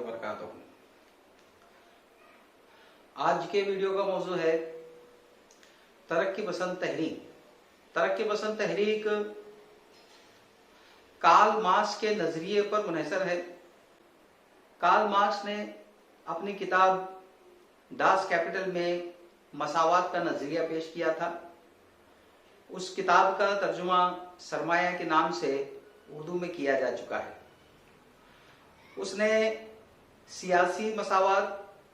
वबरकातुहू। आज के वीडियो का मौजू है तरक्की पसंद तहरीक। तरक्की पसंद तहरीक कार्ल मार्क्स के नजरिए पर मुनहसर है। कार्ल मार्क्स ने अपनी किताब डास कैपिटल में मसावात का नजरिया पेश किया था। उस किताब का तर्जुमा सरमाया के नाम से उर्दू में किया जा चुका है। उसने सियासी मसावात,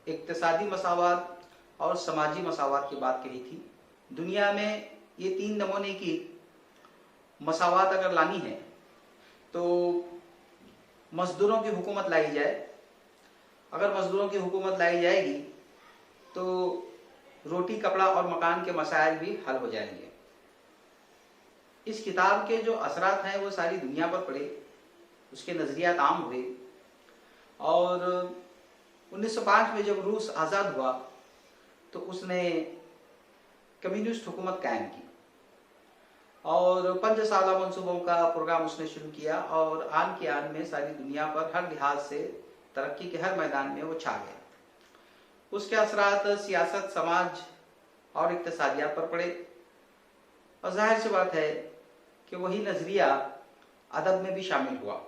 इक्तिसादी मसावात और समाजी मसावात की बात कही थी। दुनिया में ये 3 नमूने की मसावात अगर लानी है तो मजदूरों की हुकूमत लाई जाए। अगर मजदूरों की हुकूमत लाई जाएगी तो रोटी, कपड़ा और मकान के मसाइल भी हल हो जाएंगे। इस किताब के जो असरात हैं वो सारी दुनिया पर पड़े, उसके नजरियात आम हुए और 1905 में जब रूस आज़ाद हुआ तो उसने कम्युनिस्ट हुकूमत कायम की और 5 साला मंसूबों का प्रोग्राम उसने शुरू किया और आन के आन में सारी दुनिया पर हर लिहाज से तरक्की के हर मैदान में वो छा गया। उसके असरात सियासत, समाज और इक्तिसादियात पर पड़े और जाहिर सी बात है कि वही नजरिया अदब में भी शामिल हुआ।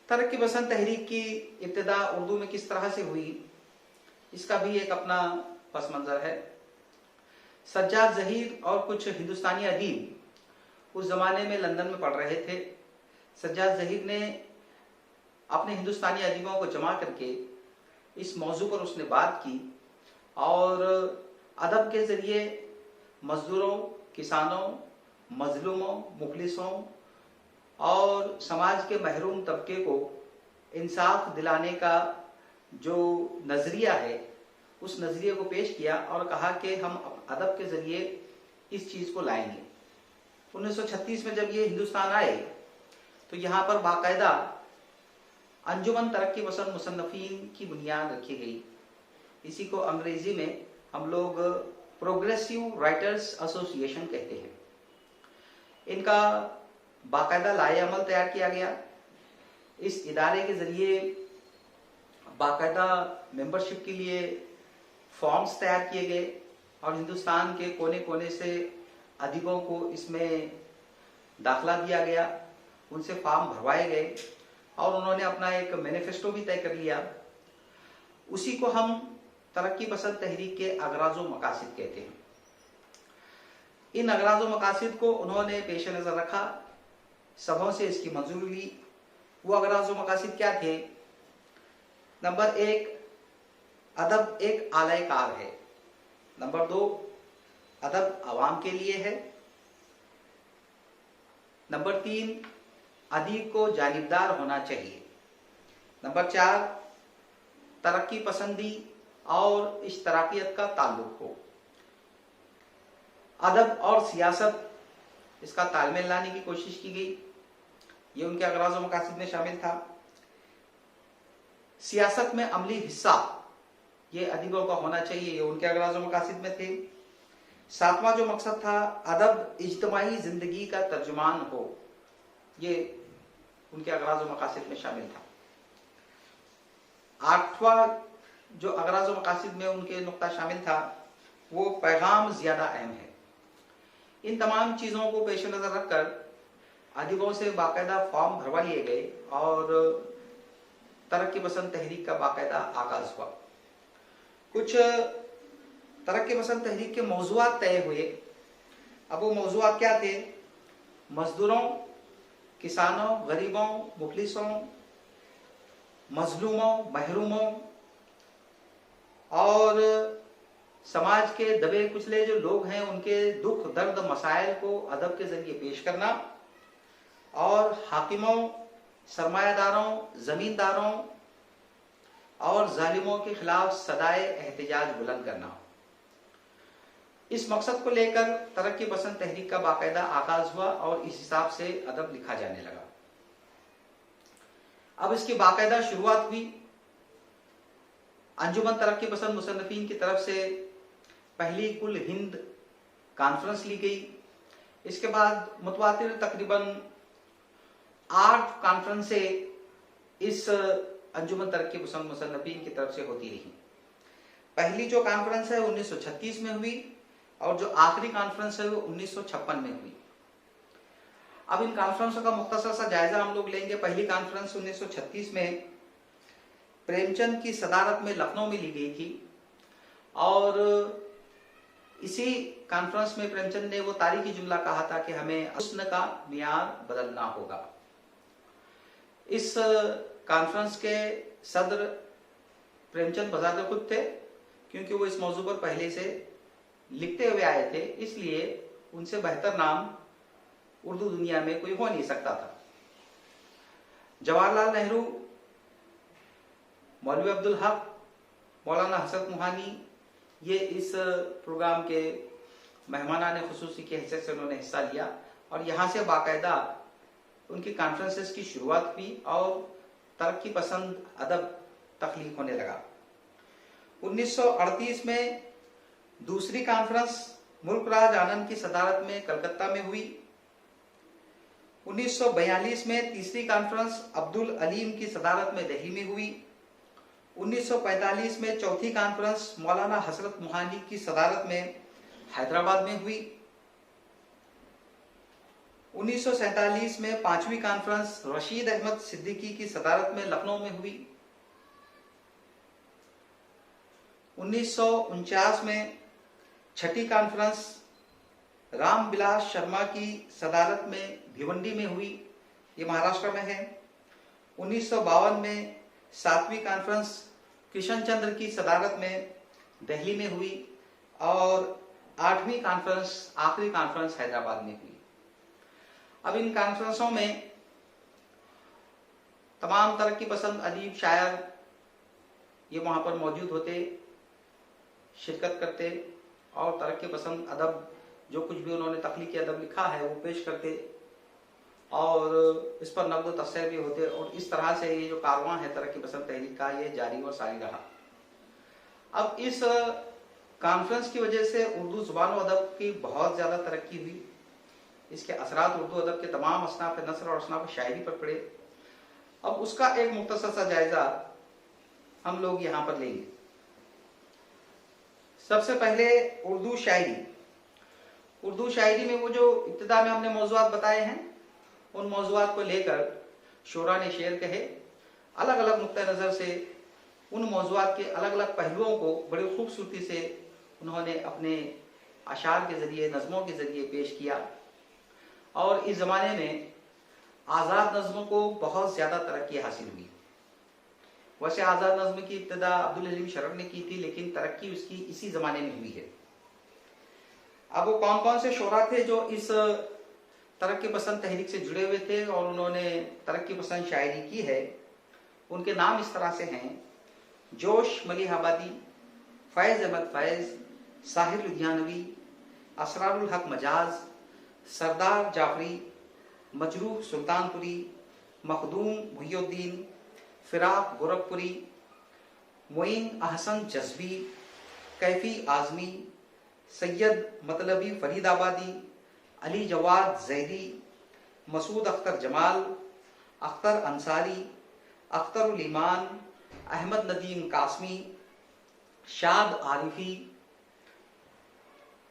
तरक्की पसंद तहरीक की इब्तिदा उर्दू में किस तरह से हुई, इसका भी एक अपना पस मंजर है। सज्जाद ज़हीर और कुछ हिंदुस्तानी अदीब उस जमाने में लंदन में पढ़ रहे थे। सज्जाद ज़हीर ने अपने हिंदुस्तानी अदीबों को जमा करके इस मौजू पर उसने बात की और अदब के जरिए मजदूरों, किसानों, मजलूमों, मुखलिसों और समाज के महरूम तबके को इंसाफ दिलाने का जो नजरिया है उस नजरिए को पेश किया और कहा कि हम अदब के जरिए इस चीज को लाएंगे। 1936 में जब ये हिंदुस्तान आए तो यहाँ पर बाकायदा अंजुमन तरक्की पसंद मुसन्नफीन की बुनियाद रखी गई। इसी को अंग्रेजी में हम लोग प्रोग्रेसिव राइटर्स एसोसिएशन कहते हैं। इनका बाकायदा लाए अमल तैयार किया गया। इस इदारे के जरिए बाकायदा मेंबरशिप के लिए फॉर्म्स तैयार किए गए और हिंदुस्तान के कोने कोने से अदीबों को इसमें दाखिला दिया गया, उनसे फॉर्म भरवाए गए और उन्होंने अपना एक मैनिफेस्टो भी तय कर लिया। उसी को हम तरक्की पसंद तहरीक के अगराज व मकासिद कहते हैं। इन अगराज व मकासिद को उन्होंने पेश नजर रखा, सबों से इसकी मंजूरी ली। वो अगराज व मकासिद क्या थे? नंबर 1, अदब एक आलाए कार है। नंबर 2, अदब आवाम के लिए है। नंबर 3, अदीब को जानिबदार होना चाहिए। नंबर 4, तरक्की पसंदी और इश्तराकियत का ताल्लुक हो। अदब और सियासत, इसका तालमेल लाने की कोशिश की गई। ये उनके अगराज व मकासिद में शामिल था। सियासत में अमली हिस्सा ये अदीबों का होना चाहिए, ये उनके अगराज व मकासिद में थे। 7वां जो मकसद था, अदब इज्तिमाई जिंदगी का तर्जुमान हो, ये उनके अगराज व मकासिद में शामिल था। 8वां जो अगराज व मकासिद में उनके नुक्ता शामिल था वो पैगाम ज्यादा अहम है। इन तमाम चीजों को पेश नजर रखकर अदीबों से बाकायदा फॉर्म भरवा लिए गए और तरक्की पसंद तहरीक का बाकायदा आगाज हुआ। कुछ तरक्की पसंद तहरीक के मौजूआत तय हुए। अब वो मौजूआत क्या थे? मजदूरों, किसानों, गरीबों, मुखलिसों, मजलूमों, महरूमों और समाज के दबे कुचले जो लोग हैं उनके दुख, दर्द, मसाइल को अदब के जरिए पेश करना और हाकिमों, सरमायादारों, जमींदारों और जालिमों के खिलाफ सदाए एहतजाज बुलंद करना। इस मकसद को लेकर तरक्की पसंद तहरीक का बाकायदा आगाज हुआ और इस हिसाब से अदब लिखा जाने लगा। अब इसकी बाकायदा शुरुआत हुई। अंजुमन तरक्की पसंद मुसन्नफीन की तरफ से पहली कुल हिंद कॉन्फ्रेंस ली गई। इसके बाद मुतवातिर तकरीबन 8 कॉन्फ्रेंसें इस अंजुमन तरक्की पसंद मुसन्निफीन की तरफ से होती रही। पहली जो कॉन्फ्रेंस है 1936 में हुई और जो आखिरी कॉन्फ्रेंस है वो 1956 में हुई। अब इन कॉन्फ्रेंसों का मुख्तसर सा जायजा हम लोग लेंगे। पहली कॉन्फ्रेंस 1936 में प्रेमचंद की सदारत में लखनऊ में ली गई थी और इसी कॉन्फ्रेंस में प्रेमचंद ने वो तारीखी जुमला कहा था कि हमें हुस्न का मियार बदलना होगा। इस कॉन्फ्रेंस के सदर प्रेमचंद बजाते खुद थे, क्योंकि वो इस मौजू पर पहले से लिखते हुए आए थे, इसलिए उनसे बेहतर नाम उर्दू दुनिया में कोई हो नहीं सकता था। जवाहरलाल नेहरू, मौलवी अब्दुल हक, मौलाना हसरत मोहानी, ये इस प्रोग्राम के मेहमानाने खुसूसी के हिस्से से उन्होंने हिस्सा लिया और यहाँ से बाकायदा उनकी कॉन्फ्रेंसेस की शुरुआत हुई और तरक्की पसंद अदब तख्लीक होने लगा। 1938 में दूसरी कॉन्फ्रेंस मुल्क राज आनंद की सदारत में कलकत्ता में हुई। 1942 में तीसरी कॉन्फ्रेंस अब्दुल अलीम की सदारत में दिल्ली में हुई। 1945 में चौथी कॉन्फ्रेंस मौलाना हसरत मोहानी की सदारत में हैदराबाद में हुई। 1947 में पांचवी कॉन्फ्रेंस रशीद अहमद सिद्दीकी की सदारत में लखनऊ में हुई। 1949 में छठी कॉन्फ्रेंस रामविलास शर्मा की सदारत में भिवंडी में हुई, ये महाराष्ट्र में है। 1952 में सातवीं कॉन्फ्रेंस किशन चंद्र की सदारत में दिल्ली में हुई और आठवीं कॉन्फ्रेंस आखिरी कॉन्फ्रेंस हैदराबाद में हुई। अब इन कॉन्फ्रेंसों में तमाम तरक्की पसंद अदीब शायर ये वहां पर मौजूद होते, शिरकत करते और तरक्की पसंद अदब जो कुछ भी उन्होंने तख्लीकी अदब लिखा है वो पेश करते और इस पर नक़्द तस्सर भी होते और इस तरह से ये जो कारवां है तरक्की पसंद तहरीक का ये जारी और सारी रहा। अब इस कॉन्फ्रेंस की वजह से उर्दू जुबान और अदब की बहुत ज़्यादा तरक्की हुई। इसके असरात उर्दू अदब के तमाम असनाफ नसर और असनाफ शायरी पर पड़े। अब उसका एक मुख्तसर सा जायजा हम लोग यहाँ पर लेंगे। सबसे पहले उर्दू शायरी। उर्दू शायरी में वो जो इब्तिदा में हमने मौज़ूआत बताए हैं उन मौज़ूआत को लेकर शोरा ने शेर कहे, अलग अलग नुक्ता नज़र से उन मौज़ूआत के अलग अलग पहलुओं को बड़ी खूबसूरती से उन्होंने अपने अशार के ज़रिए, नज़मों के ज़रिए पेश किया। और इस ज़माने में आज़ाद नज़्म को बहुत ज़्यादा तरक्की हासिल हुई। वैसे आज़ाद नज़्म की इब्तिदा अब्दुल अलीम शरफ ने की थी, लेकिन तरक्की उसकी इसी ज़माने में हुई है। अब वो कौन कौन से शोरा थे जो इस तरक्की पसंद तहरीक से जुड़े हुए थे और उन्होंने तरक्की पसंद शायरी की है, उनके नाम इस तरह से हैं: जोश मलिहाबादी, फैज़ अहमद फैज़, साहिर लुधियानवी, असरारुल हक मजाज, सरदार जाफरी, मजरूह सुल्तानपुरी, मखदूम मुहिउद्दीन, फिराक गोरखपुरी, मोइन अहसन जज़बी, कैफी आज़मी, सैयद मतलबी फरीदाबादी, अली जवाद जैदी, मसूद अख्तर जमाल, अख्तर अंसारी, अख्तर उल ईमान, अहमद नदीम कासमी, शाद आरिफी,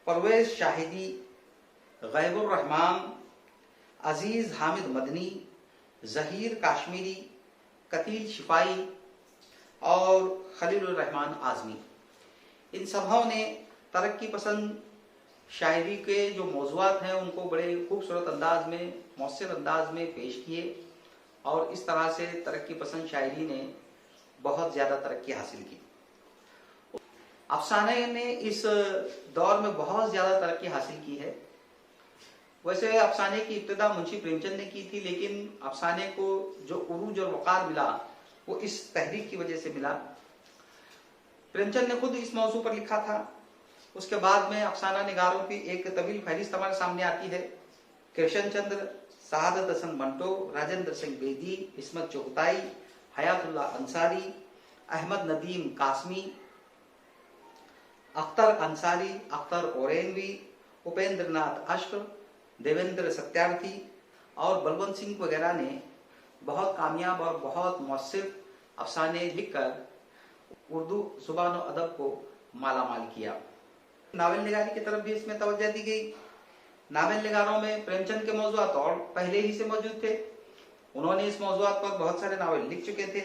परवेज शाहिदी, गैबुर रहमान, अजीज हामिद मदनी, जहीर काश्मीरी, कतील शिफाई और खलीलुर रहमान आज़मी। इन सबों ने तरक्की पसंद शायरी के जो मौज़ूआत हैं उनको बड़े खूबसूरत अंदाज में, मौसर अंदाज में पेश किए और इस तरह से तरक्की पसंद शायरी ने बहुत ज़्यादा तरक्की हासिल की। अफसाने ने इस दौर में बहुत ज़्यादा तरक्की हासिल की है। वैसे अफसाने की इब्तिदा मुंशी प्रेमचंद ने की थी, लेकिन अफसाने को जो उरूज और वक़ार मिला वो इस तहरीक की वजह से मिला। प्रेमचंद ने खुद इस मौजू पर लिखा था। उसके बाद में अफसाना निगारों की एक तवील फहरिस्त हमारे सामने आती है: कृष्ण चंद्र, सआदत हसन मंटो, राजेंद्र सिंह बेदी, इस्मत चुगताई, हयातुल्लाह अंसारी, अहमद नदीम कासमी, अख्तर अंसारी, अख्तर ओरेनवी, उपेंद्र नाथ अश्क, देवेंद्र सत्यार्थी और बलवंत सिंह वगैरह ने बहुत कामयाब और बहुत मौसर अफसाने लिखकर उर्दू जुबान और अदब को मालामाल किया। नावल निगारी की तरफ भी इसमें तवज्जो दी गई। नावल निगारों में प्रेमचंद के मौज़ूआत और पहले ही से मौजूद थे। उन्होंने इस मौज़ूआत पर बहुत सारे नावल लिख चुके थे।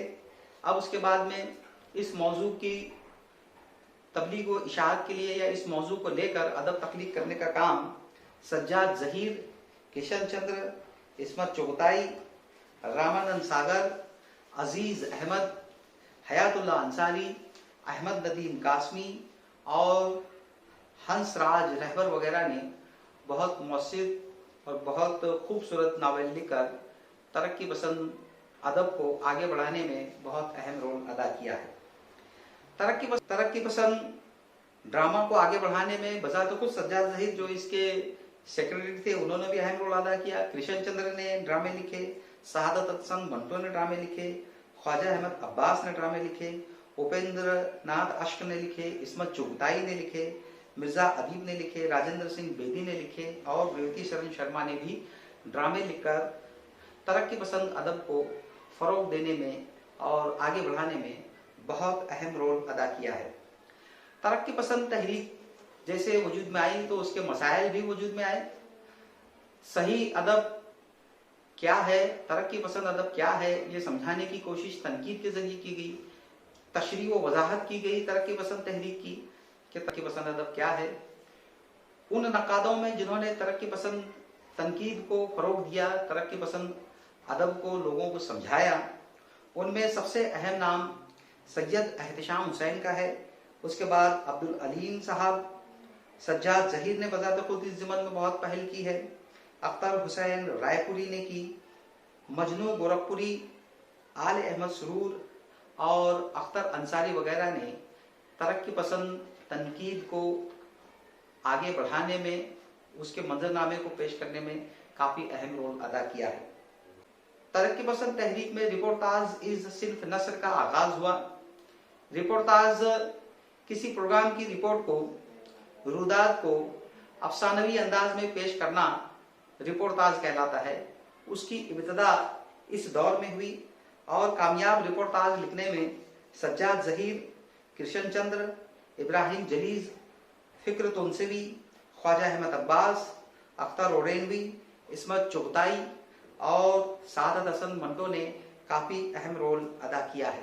अब उसके बाद में इस मौजू की तबलीग व इशाअत के लिए या इस मौजू को लेकर अदब तख्लीक करने का काम सज्जाद ज़हीर, किशन चंद्र, इस्मत चुगताई, रामानंद सागर, अजीज अहमद, हयातुल्लाह अंसारी, अहमद नदीम कासमी और हंसराज रहबर वगैरह ने बहुत मौसूद और बहुत खूबसूरत नावल लिखकर तरक्की पसंद अदब को आगे बढ़ाने में बहुत अहम रोल अदा किया है। तरक्की पसंद ड्रामा को आगे बढ़ाने में बजाते खुद सज्जाद ज़हीर जो इसके सेक्रेटरी थे, उन्होंने भी अहम रोल अदा किया। कृष्ण चंद्र ने ड्रामे लिखे, शहादत हसन मंटो ने ड्रामे लिखे, ख्वाजा अहमद अब्बास ने ड्रामे लिखे, उपेंद्र नाथ अश्क ने लिखे, इस्मत चुगताई ने लिखे, मिर्जा अदीब ने लिखे, राजेंद्र सिंह बेदी ने लिखे और रेवती शरण शर्मा ने भी ड्रामे लिखकर तरक्की पसंद अदब को फरोग देने में और आगे बढ़ाने में बहुत अहम रोल अदा किया है। तरक्की पसंद तहरीक जैसे वजूद में आई तो उसके मसाइल भी वजूद में आए। सही अदब क्या है, तरक्की पसंद अदब क्या है, ये समझाने की कोशिश तनकीद के जरिए की गई। तशरीह व वजाहत की गई तरक्की पसंद तहरीक की कि तरक्की पसंद अदब क्या है। उन नकादों में जिन्होंने तरक्की पसंद तनकीद को फरोग दिया, तरक्की पसंद अदब को लोगों को समझाया, उनमें सबसे अहम नाम सैयद एहतिशाम हुसैन का है। उसके बाद अब्दुल अलीम साहब, सज्जाद ज़हीर ने बजाते खुद इस ज़िमन में बहुत पहल की है। अख्तर हुसैन रायपुरी ने की, मजनू गोरखपुरी, आल अहमद सुरूर और अख्तर अंसारी वगैरह ने तरक्की पसंद तनकीद को आगे बढ़ाने में, उसके मंजरनामे को पेश करने में काफ़ी अहम रोल अदा किया है। तरक्की पसंद तहरीक में रिपोर्टाज इज सिर्फ नस्र का आगाज हुआ। रिपोर्टाज किसी प्रोग्राम की रिपोर्ट को, रुदात को अफसानवी अंदाज में पेश करना रिपोर्टाज कहलाता है। उसकी इब्तिदा इस दौर में हुई और कामयाब रिपोर्टाज लिखने में सज्जाद ज़हीर, कृष्ण चंद्र, इब्राहिम जलीज, फिक्र तोनसवी, ख्वाजा अहमद अब्बास, अख्तर ओरेनवी, इस्मत चुगताई और सादत हसन मंटो ने काफ़ी अहम रोल अदा किया है।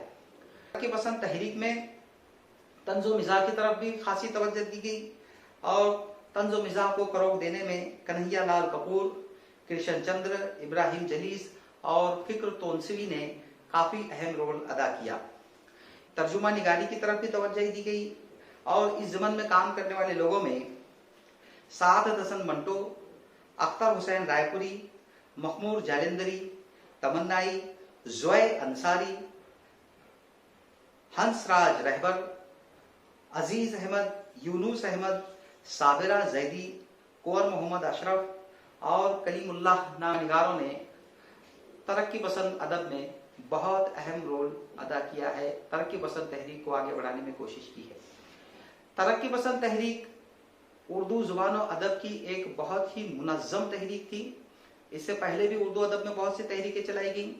तरक्की पसंद तहरीक में तंज़ो मिज़ाह की तरफ भी खासी तवज्जो दी गई और तंज़ो मिज़ाह को फ़रोग़ देने में कन्हैया लाल कपूर, कृष्ण चंद्र, इब्राहिम जलीस और फिक्र तोनसवी ने काफ़ी अहम रोल अदा किया। तर्जुमा निगारी की तरफ भी तवज्जो दी गई और इस ज़मन में काम करने वाले लोगों में सादत हसन मंटो, अख्तर हुसैन रायपुरी, मखमूर जालंधरी, तमन्नाई, ज़ोए अंसारी, हंसराज रहबर, अजीज अहमद, यूनुस अहमद, साबिरा जैदी, कुंवर मोहम्मद अशरफ और कलीमुल्लाह नानिगारों ने तरक्की पसंद अदब में बहुत अहम रोल अदा किया है। तरक्की पसंद तहरीक को आगे बढ़ाने में कोशिश की है। तरक्की पसंद तहरीक उर्दू ज़ुबान और अदब की एक बहुत ही मुनज़्ज़म तहरीक थी। इससे पहले भी उर्दू अदब में बहुत सी तहरीकें चलाई गई।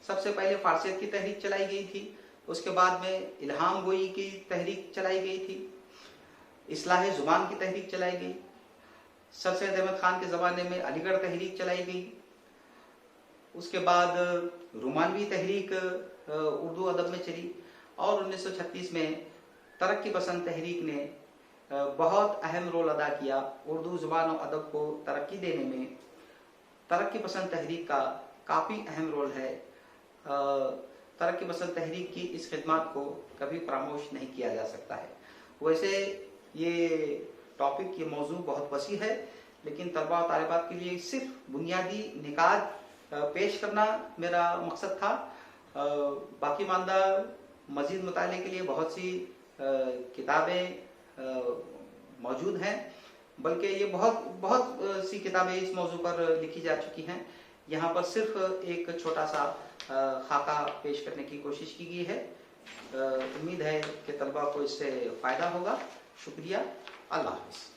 सबसे पहले फारसियत की तहरीक चलाई गई थी, उसके बाद में इल्हाम गोई की तहरीक चलाई गई थी, इस्लाह ज़ुबान की तहरीक चलाई गई, सर सैयद अहमद खान के ज़माने में अलीगढ़ तहरीक चलाई गई, उसके बाद रोमानवी तहरीक उर्दू अदब में चली और 1936 में तरक्की पसंद तहरीक ने बहुत अहम रोल अदा किया उर्दू ज़ुबान और अदब को तरक्की देने में। तरक्की पसंद तहरीक का काफ़ी अहम रोल है। तरक्की पसंद तहरीक की इस खिदमत को कभी फरामोश नहीं किया जा सकता है। वैसे ये टॉपिक, ये मौजू बहुत वसी है, लेकिन तलबा और तालिबात के लिए सिर्फ बुनियादी निकात पेश करना मेरा मकसद था। बाकी मानदा मज़ीद मुताले के लिए बहुत सी किताबें मौजूद हैं, बल्कि ये बहुत सी किताबें इस मौजू पर लिखी जा चुकी हैं। यहाँ पर सिर्फ एक छोटा सा खाका पेश करने की कोशिश की गई है। उम्मीद है कि तलबा को इससे फ़ायदा होगा। शुक्रिया। अल्लाह हाफ़िज़।